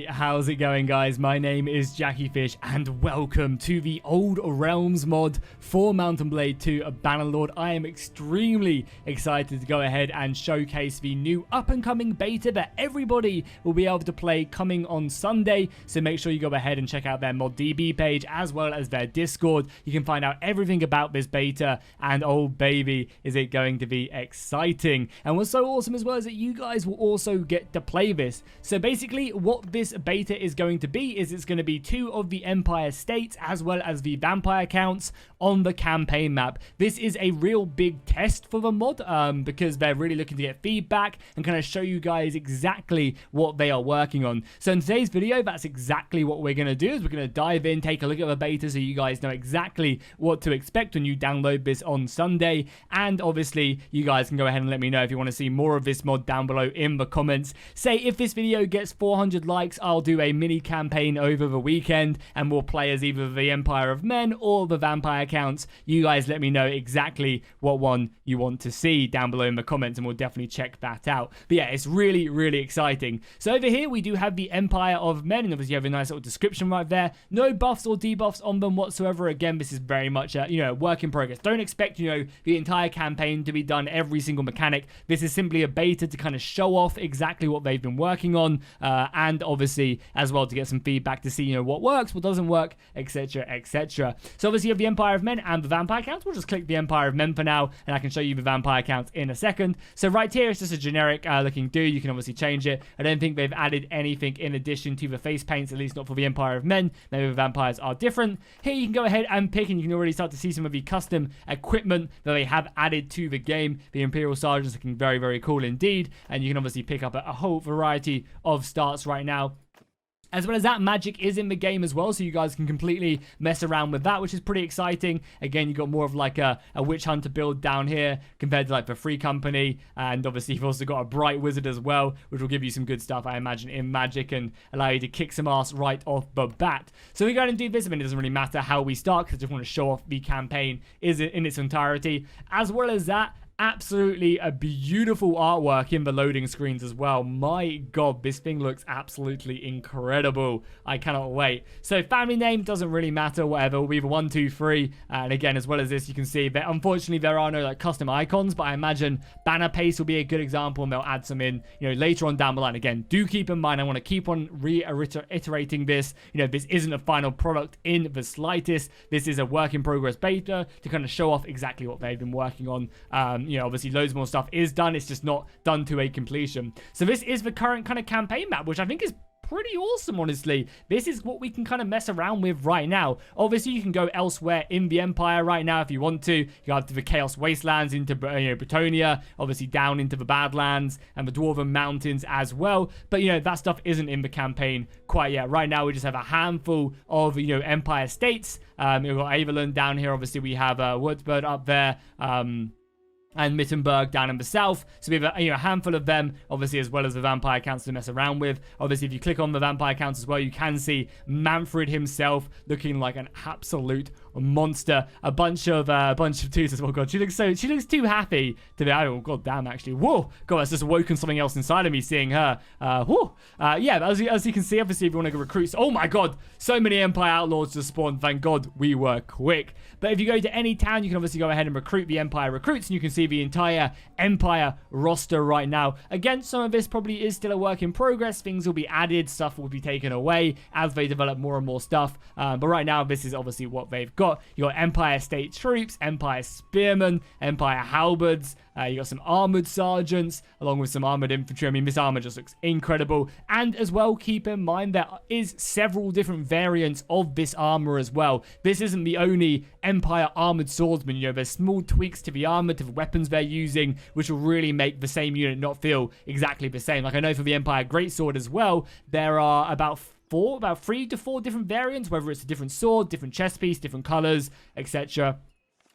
how's it going, guys? My name is JackieFish and welcome to the Old Realms mod for Mount & Blade 2 Bannerlord. I am extremely excited to go ahead and showcase the new up-and-coming beta that everybody will be able to play coming on Sunday, so make sure you go ahead and check out their ModDB page as well as their Discord. You can find out everything about this beta, and oh baby, is it going to be exciting. And what's so awesome as well is that you guys will also get to play this. So basically what this beta is going to be is it's going to be 2 of the Empire states as well as the vampire counts on the campaign map. This is a real big test for the mod because they're really looking to get feedback and kind of show you guys exactly what they are working on. So in today's video, that's exactly what we're going to do, is we're going to dive in, take a look at the beta so you guys know exactly what to expect when you download this on Sunday. And obviously you guys can go ahead and let me know if you want to see more of this mod down below in the comments. Say if this video gets 400 likes, I'll do a mini campaign over the weekend and we'll play as either the Empire of Men or the vampire counts. You guys let me know exactly what one you want to see down below in the comments and we'll definitely check that out. But yeah, it's really exciting. So over here we do have the Empire of Men, and obviously you have a nice little description right there. No buffs or debuffs on them whatsoever. Again, this is very much a work in progress. Don't expect the entire campaign to be done, every single mechanic. This is simply a beta to kind of show off exactly what they've been working on, and obviously as well to get some feedback to see what works, what doesn't work, etc. So obviously you have the Empire of Men and the vampire counts. We'll just click the Empire of Men for now and I can show you the vampire counts in a second. So right here it's just a generic looking dude. You can obviously change it. I don't think they've added anything in addition to the face paints, at least not for the Empire of Men. Maybe the vampires are different. Here you can go ahead and pick, and you can already start to see some of the custom equipment that they have added to the game. The Imperial Sergeants looking very cool indeed, and you can obviously pick up a whole variety of starts right now. As well as that, magic is in the game as well, so you guys can completely mess around with that, which is pretty exciting. Again, you've got more of like a witch hunter build down here compared to like the Free Company, and obviously you've also got a bright wizard as well, which will give you some good stuff, I imagine, in magic and allow you to kick some ass right off the bat. So we go ahead and do this. I mean, it doesn't really matter how we start because I just want to show off the campaign in its entirety. As well as that, absolutely a beautiful artwork in the loading screens as well. My god, this thing looks absolutely incredible. I cannot wait. So family name doesn't really matter, whatever. We'll be the 1, 2, 3. And again, as well as this, you can see that unfortunately there are no like custom icons, but I imagine banner paste will be a good example and they'll add some in later on down the line. Again, do keep in mind, I want to keep on reiterating this. This isn't a final product in the slightest. This is a work in progress beta to kind of show off exactly what they've been working on. Obviously loads more stuff is done. It's just not done to a completion. So this is the current kind of campaign map, which I think is pretty awesome, honestly. This is what we can kind of mess around with right now. Obviously, you can go elsewhere in the Empire right now if you want to. You go to the Chaos Wastelands, into Bretonia, obviously down into the Badlands and the Dwarven Mountains as well. But, that stuff isn't in the campaign quite yet. Right now, we just have a handful of, Empire states. We've got Averland down here. Obviously, we have Woodsburg up there. And Mittenberg down in the south. So we have a handful of them, obviously, as well as the vampire counts to mess around with. Obviously, if you click on the vampire counts as well, you can see Mannfred himself looking like an absolute monster. A bunch of tutors. Oh god, she looks too happy to be. Oh god damn, actually. Whoa, god, that's just awoken something else inside of me seeing her. Yeah, as you can see, obviously, if you want to go recruit. Oh my god, so many Empire Outlaws to spawn. Thank god we were quick. But if you go to any town, you can obviously go ahead and recruit the Empire recruits, and you can see the entire Empire roster right now. Again, some of this probably is still a work in progress. Things will be added, stuff will be taken away as they develop more and more stuff. But right now, this is obviously what they've got. You got Empire State Troops, Empire Spearmen, Empire Halberds. You got some armored sergeants along with some armored infantry. I mean, this armor just looks incredible. And as well, keep in mind there is several different variants of this armor as well. This isn't the only Empire armored swordsman. There's small tweaks to the armor, to the weapons they're using, which will really make the same unit not feel exactly the same. Like I know for the Empire Greatsword as well, there are about 3 to 4 different variants, whether it's a different sword, different chest piece, different colors, etc.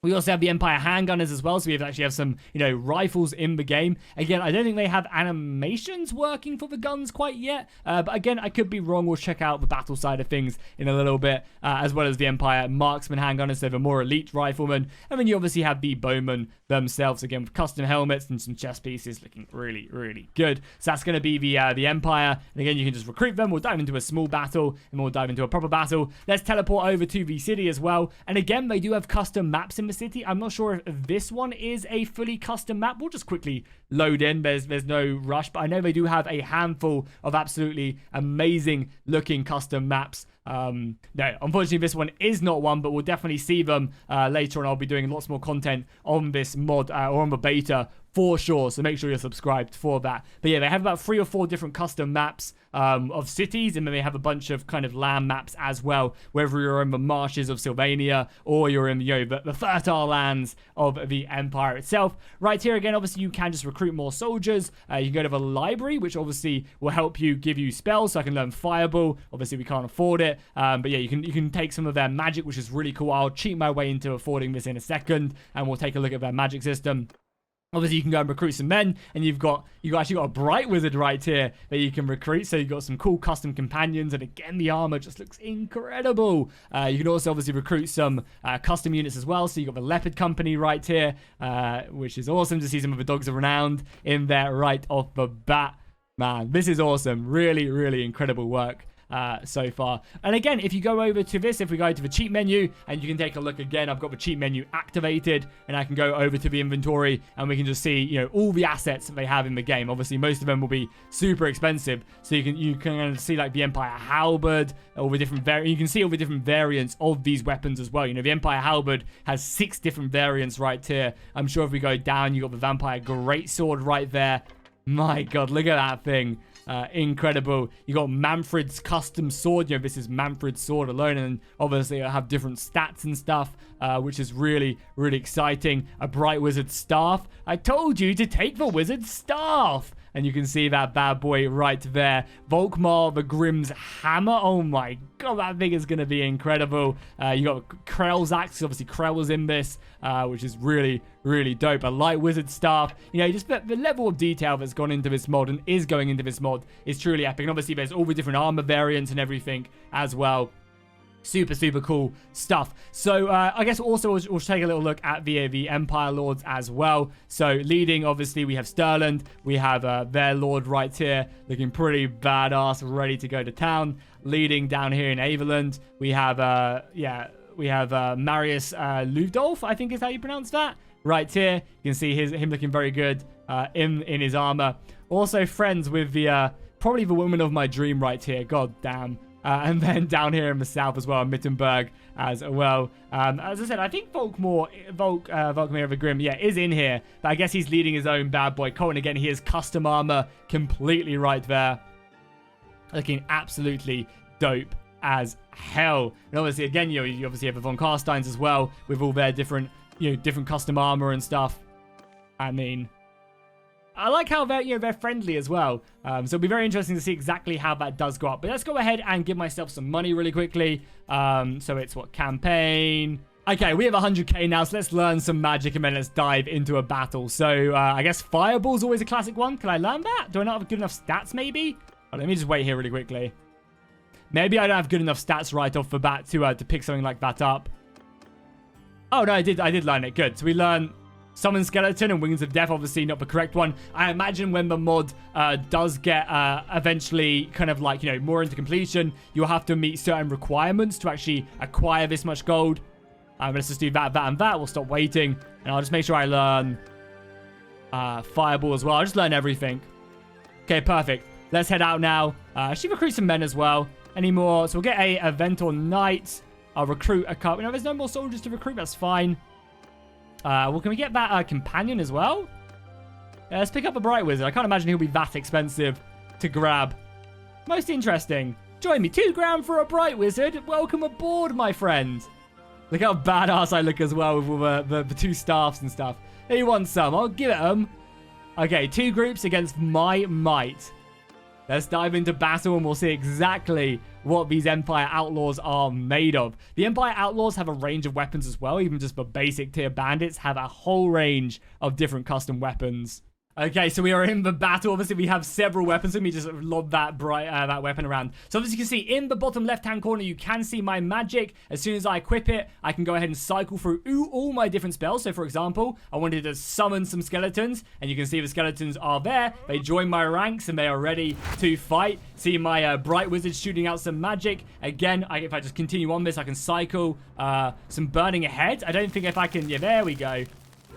We also have the Empire handgunners as well, so we actually have some, rifles in the game. Again, I don't think they have animations working for the guns quite yet, but again, I could be wrong. We'll check out the battle side of things in a little bit, as well as the Empire marksman handgunners, so the more elite riflemen. And then you obviously have the bowmen themselves, again, with custom helmets and some chest pieces looking really, really good. So that's going to be the Empire, and again, you can just recruit them. We'll dive into a small battle, and we'll dive into a proper battle. Let's teleport over to the city as well, and again, they do have custom maps in the city. I'm not sure if this one is a fully custom map. We'll just quickly load in. There's no rush, but I know they do have a handful of absolutely amazing looking custom maps. No, unfortunately this one is not one, but we'll definitely see them later on. I'll be doing lots more content on this mod or on the beta for sure, so make sure you're subscribed for that. But yeah, they have about 3 or 4 different custom maps of cities, and then they have a bunch of kind of land maps as well, whether you're in the marshes of Sylvania or you're in the fertile lands of the Empire itself. Right here again, obviously you can just recruit more soldiers. You can go to the library, which obviously will help you give you spells, so I can learn Fireball. Obviously we can't afford it, but yeah, you can take some of their magic, which is really cool. I'll cheat my way into affording this in a second, and we'll take a look at their magic system. Obviously, you can go and recruit some men, and you've actually got a bright wizard right here that you can recruit. So you've got some cool custom companions, and again, the armor just looks incredible. You can also obviously recruit some custom units as well. So you've got the Leopard Company right here, which is awesome to see some of the Dogs of Renown in there right off the bat. Man, this is awesome. Really, really incredible work so far. And again, if you go over to this, if we go to the cheat menu, and you can take a look again, I've got the cheat menu activated, and I can go over to the inventory, and we can just see, all the assets that they have in the game. Obviously, most of them will be super expensive, so you can see like the Empire Halberd, all the different you can see all the different variants of these weapons as well. The Empire Halberd has 6 different variants right here. I'm sure if we go down, you got the Vampire Greatsword right there. My God, look at that thing. Incredible. You got Mannfred's custom sword. This is Mannfred's sword alone, and obviously it'll have different stats and stuff, which is really, really exciting. A bright wizard staff. I told you to take the wizard staff. And you can see that bad boy right there. Volkmar the Grimm's hammer. Oh my God, that thing is going to be incredible. You got Krell's axe. Obviously, Krell was in this, which is really, really dope. A light wizard staff. Just the level of detail that's gone into this mod and is going into this mod is truly epic. And obviously, there's all the different armor variants and everything as well. Super, super cool stuff. So I guess also we'll take a little look at the Empire Lords as well. So leading, obviously, we have Stirland. We have their Lord right here, looking pretty badass, ready to go to town. Leading down here in Aveland, we have, Marius Ludolf, I think is how you pronounce that. Right here, you can see him looking very good in his armor. Also friends with probably the woman of my dream right here. God damn. And then down here in the south as well, Mittenberg as well. As I said, I think Volkmar of the Grim, is in here. But I guess he's leading his own bad boy cult. And again, he has custom armor completely right there. Looking absolutely dope as hell. And obviously, again, you obviously have the Von Carsteins as well, with all their different custom armor and stuff. I mean, I like how they're friendly as well. So it'll be very interesting to see exactly how that does go up. But let's go ahead and give myself some money really quickly. So it's campaign. Okay, we have 100k now, so let's learn some magic and then let's dive into a battle. So I guess Fireball's always a classic one. Can I learn that? Do I not have good enough stats maybe? Oh, let me just wait here really quickly. Maybe I don't have good enough stats right off the bat to pick something like that up. Oh no, I did learn it. Good. So we learn Summon Skeleton and Wings of Death, obviously not the correct one. I imagine when the mod does get eventually kind of like, more into completion, you'll have to meet certain requirements to actually acquire this much gold. Let's just do that, and that. We'll stop waiting. And I'll just make sure I learn Fireball as well. I'll just learn everything. Okay, perfect. Let's head out now. Actually recruit some men as well. Any more? So we'll get a Ventor Knight. I'll recruit a couple. There's no more soldiers to recruit. That's fine. Well, can we get that companion as well? Let's pick up a bright wizard. I can't imagine he'll be that expensive to grab. Most interesting. Join me. 2 grand for a bright wizard. Welcome aboard, my friend. Look how badass I look as well with all the 2 staffs and stuff. He wants some. I'll give it him. Okay, 2 groups against my might. Let's dive into battle and we'll see exactly what these Empire Outlaws are made of. The Empire Outlaws have a range of weapons as well. Even just the basic tier bandits have a whole range of different custom weapons. Okay, so we are in the battle. Obviously, we have several weapons. Let me just lob that that weapon around. So, as you can see, in the bottom left-hand corner, you can see my magic. As soon as I equip it, I can go ahead and cycle through all my different spells. So, for example, I wanted to summon some skeletons, and you can see the skeletons are there. They join my ranks, and they are ready to fight. See my Bright Wizard shooting out some magic. Again, if I just continue on this, I can cycle some Burning Ahead. I don't think if I can... Yeah, there we go.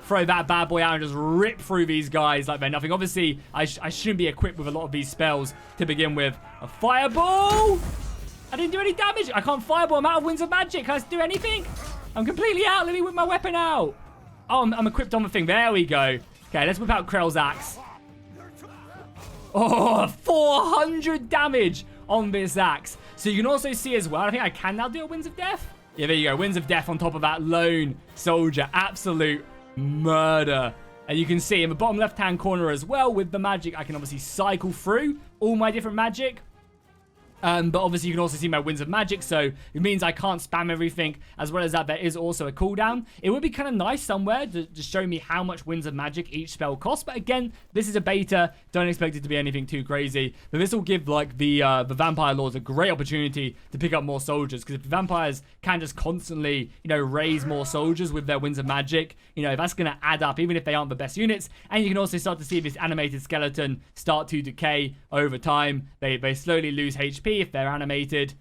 Throw that bad boy out and just rip through these guys like they're nothing. Obviously, I shouldn't be equipped with a lot of these spells to begin with. A fireball! I didn't do any damage. I can't fireball. I'm out of Winds of Magic. Can I do anything? I'm completely out. Let me whip my weapon out. Oh, I'm equipped on the thing. There we go. Okay, let's whip out Krell's axe. Oh, 400 damage on this axe. So you can also see as well, I think I can now do a Winds of Death. Yeah, there you go. Winds of Death on top of that lone soldier. Absolute murder. And you can see in the bottom left hand corner as well with the magic, I can obviously cycle through all my different magic. But obviously you can also see my Winds of Magic, so it means I can't spam everything. As well as that, there is also a cooldown. It would be kind of nice somewhere to show me how much Winds of Magic each spell costs. But again, this is a beta. Don't expect it to be anything too crazy. But this will give like the Vampire Lords a great opportunity to pick up more soldiers. Because if the vampires can just constantly, you know, raise more soldiers with their Winds of Magic, you know, that's going to add up, even if they aren't the best units. And you can also start to see this animated skeleton start to decay over time. They slowly lose HP if they're animated,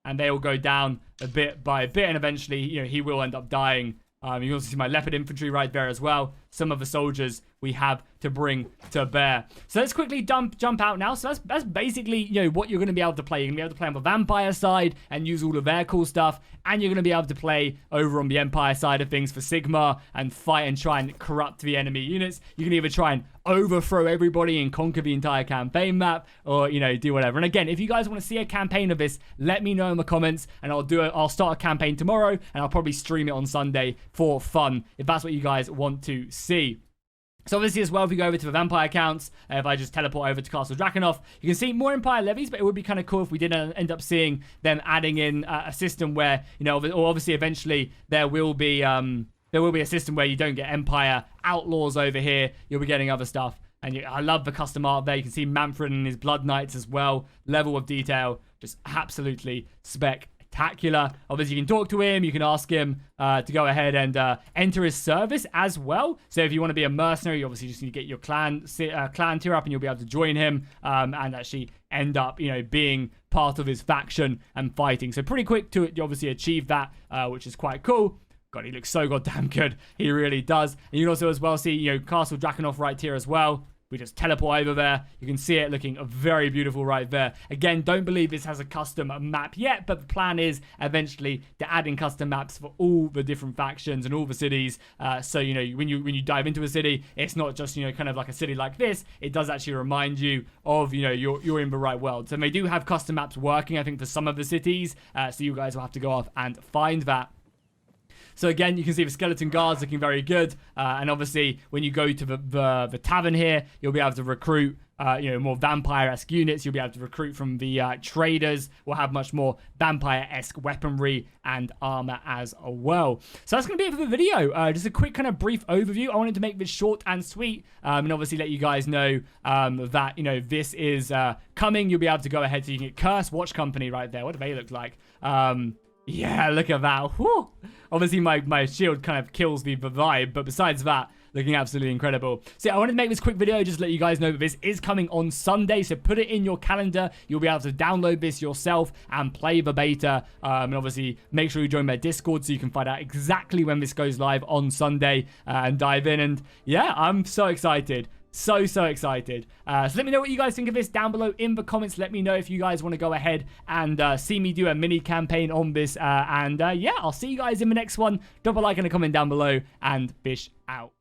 and they will go down a bit by a bit, and eventually, you know, he will end up dying. You can also see my leopard infantry right there as well. Some of the soldiers we have to bring to bear. So let's quickly jump out now. So that's basically, you know, what you're going to be able to play. You're going to be able to play on the vampire side and use all of their cool stuff. And you're going to be able to play over on the Empire side of things for Sigma and fight and try and corrupt the enemy units. You can either try and overthrow everybody and conquer the entire campaign map, or, you know, do whatever. And again, if you guys want to see a campaign of this, let me know in the comments, and I'll start a campaign tomorrow, and I'll probably stream it on Sunday for fun, if that's what you guys want to see. So obviously as well, if we go over to the Vampire accounts, if I just teleport over to Castle Drakenhof, you can see more Empire levies, but it would be kind of cool if we did end up seeing them adding in a system where, you know, or obviously eventually there will be a system where you don't get Empire Outlaws over here. You'll be getting other stuff. And I love the custom art there. You can see Mannfred and his Blood Knights as well. Level of detail, just absolutely spectacular. Obviously, you can talk to him. You can ask him to go ahead and enter his service as well. So if you want to be a mercenary, you obviously just need to get your clan tier up, and you'll be able to join him and actually end up, you know, being part of his faction and fighting. So pretty quick to obviously achieve that, which is quite cool. God, he looks so goddamn good. He really does. And you can also as well see, you know, Castle Drakenhof right here as well. We just teleport over there. You can see it looking very beautiful right there. Again, don't believe this has a custom map yet, but the plan is eventually to add in custom maps for all the different factions and all the cities. So, you know, when you dive into a city, it's not just, you know, kind of like a city like this. It does actually remind you of, you know, you're in the right world. So they do have custom maps working, I think, for some of the cities. So you guys will have to go off and find that. So again, you can see the skeleton guards looking very good. And obviously, when you go to the tavern here, you'll be able to recruit, you know, more vampire-esque units. You'll be able to recruit from the traders. We'll have much more vampire-esque weaponry and armor as well. So that's going to be it for the video. Just a quick kind of brief overview. I wanted to make this short and sweet, and obviously let you guys know that, you know, this is coming. You'll be able to go ahead, so you can get Curse Watch Company right there. What do they look like? Yeah, look at that. Whew. Obviously, my shield kind of kills the vibe, but besides that, looking absolutely incredible. So yeah, I wanted to make this quick video just to let you guys know that this is coming on Sunday, so put it in your calendar. You'll be able to download this yourself and play the beta, and obviously make sure you join their Discord so you can find out exactly when this goes live on Sunday and dive in. And yeah, I'm so excited. So excited. So let me know what you guys think of this down below in the comments. Let me know if you guys want to go ahead and see me do a mini campaign on this. Yeah, I'll see you guys in the next one. Drop a like and a comment down below, and fish out.